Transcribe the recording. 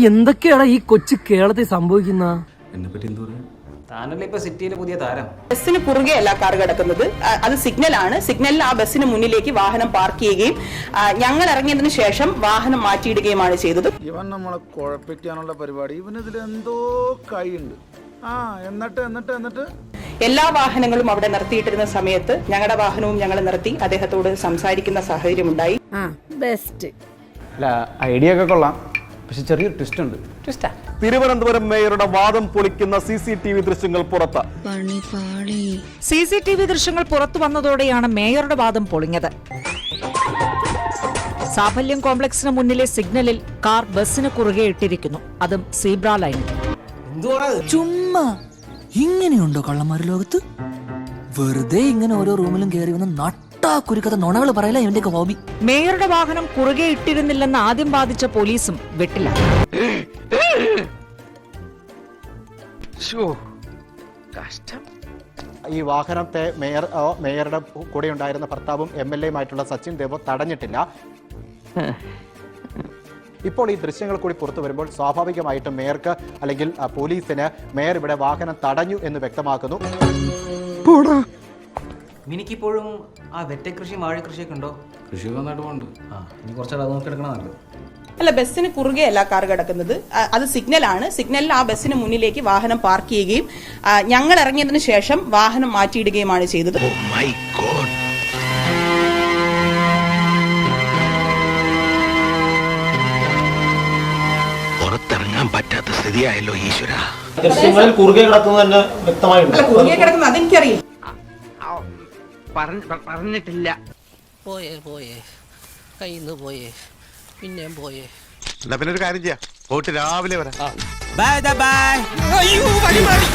എന്തൊക്കെയാണ് ഈ കൊച്ചു കേരളത്തിൽ സംഭവിക്കുന്ന? താനല്ലേ ഇപ്പൊ സിറ്റിയിലെ പുതിയ താരം. ബസ്സിന് കുറുകെ അല്ല കാർ കിടക്കുന്നത്, അത് സിഗ്നലാണ്. സിഗ്നലിൽ ആ ബസ്സിന് മുന്നിലേക്ക് വാഹനം പാർക്ക് ചെയ്യുകയും ഞങ്ങൾ ഇറങ്ങിയതിനു ശേഷം വാഹനം മാറ്റിയിടുകയുമാണ് ചെയ്തത്. ഇവൻ നമ്മളെ കുഴപ്പിക്കാനുള്ള പരിപാടി, ഇവനിതിൽ എന്തോ കൈയുണ്ട്. എന്നിട്ട് എല്ലാ വാഹനങ്ങളും അവിടെ നിർത്തിയിട്ടിരുന്ന സമയത്ത് ഞങ്ങളുടെ വാഹനവും ഞങ്ങൾ നിർത്തി അദ്ദേഹത്തോട് സംസാരിക്കുന്ന സാഹചര്യം ഉണ്ടായി. ബെസ്റ്റ് ഐഡിയ ഒക്കെ കൊള്ളാം, പക്ഷെ ചെറിയൊരു ട്വിസ്റ്റ് ഉണ്ട്. തിരുവനന്തപുരം മേയറുടെ വാദം പൊളിക്കുന്ന CCTV ദൃശ്യങ്ങൾ പുറത്ത്. CCTV ദൃശ്യങ്ങൾ പുറത്തു വന്നതോടെയാണ് മേയറുടെ വാദം പൊളിഞ്ഞത്. സാഫല്യം കോംപ്ലക്സിന് മുന്നിലെ സിഗ്നലിൽ കാർ ബസ്സിന് കുറുകെ ഇട്ടിരിക്കുന്നു, അതും സീബ്ര ലൈനിൽ. ചുമ്മാ ഇങ്ങനെയുണ്ടോ കള്ളന്മാര് ലോകത്ത്? വെറുതെ ഇങ്ങനെ ഓരോ റൂമിലും കയറി വന്ന് നട്ടാക്കുരുക്കഥ നുണകൾ പറയല ഇവന്റെയൊക്കെ ഹോബി. മേയറുടെ വാഹനം കുറുകെ ഇട്ടിരുന്നില്ലെന്ന് ആദ്യം വാദിച്ച പോലീസും വിട്ടില്ല. ഈ വാഹനത്തെ മേയറുടെ കൂടെ ഉണ്ടായിരുന്ന ഭർത്താവും MLA-യുമായിട്ടുള്ള സച്ചിൻ ദേവോ തടഞ്ഞിട്ടില്ല. ഇപ്പോൾ ഈ ദൃശ്യങ്ങൾ കൂടി പുറത്തു വരുമ്പോൾ സ്വാഭാവികമായിട്ടും മേയർക്ക് അല്ലെങ്കിൽ പോലീസിന് മേയർ ഇവിടെ വാഹനം തടഞ്ഞു എന്ന് വ്യക്തമാക്കുന്നു. എനിക്കിപ്പോഴും ആ വെറ്റക്കൃഷി വാഴക്കൃഷിയൊക്കെ ഉണ്ടോ? കൃഷിയൊക്കെ നന്നായിട്ട് പോകുന്നുണ്ട്. ഇനി കുറച്ചാൾ അത് നോക്കിയെടുക്കണം നല്ലത്. അല്ല, ബസ്സിന് കുറുകെ അല്ല കാർ കിടക്കുന്നത്, അത് സിഗ്നലാണ്. സിഗ്നലിൽ ആ ബസ്സിന് മുന്നിലേക്ക് വാഹനം പാർക്ക് ചെയ്യുകയും ഞങ്ങൾ ഇറങ്ങിയതിനു ശേഷം വാഹനം മാറ്റിയിടുകയുമാണ് ചെയ്തത്. പുറത്തിറങ്ങാൻ പറ്റാത്ത സ്ഥിതിയായല്ലോ ഈശ്വര. ദൃശ്യങ്ങളിൽ കുറുകെ കിടക്കുന്നത് തന്നെ വ്യക്തമായിട്ടുണ്ട്. കുറുകെ കിടക്കുന്നത് അതെനിക്കറിയില്ല. പറഞ്ഞിട്ടില്ല. പോയേ കയ്യിന്ന് പോയേ, പിന്നെയും പോയേ. എന്നാ പിന്നെ ഒരു കാര്യം ചെയ്യാം, പോയിട്ട് രാവിലെ വരാം. ബൈ. അയ്യോ, വഴി മാറി.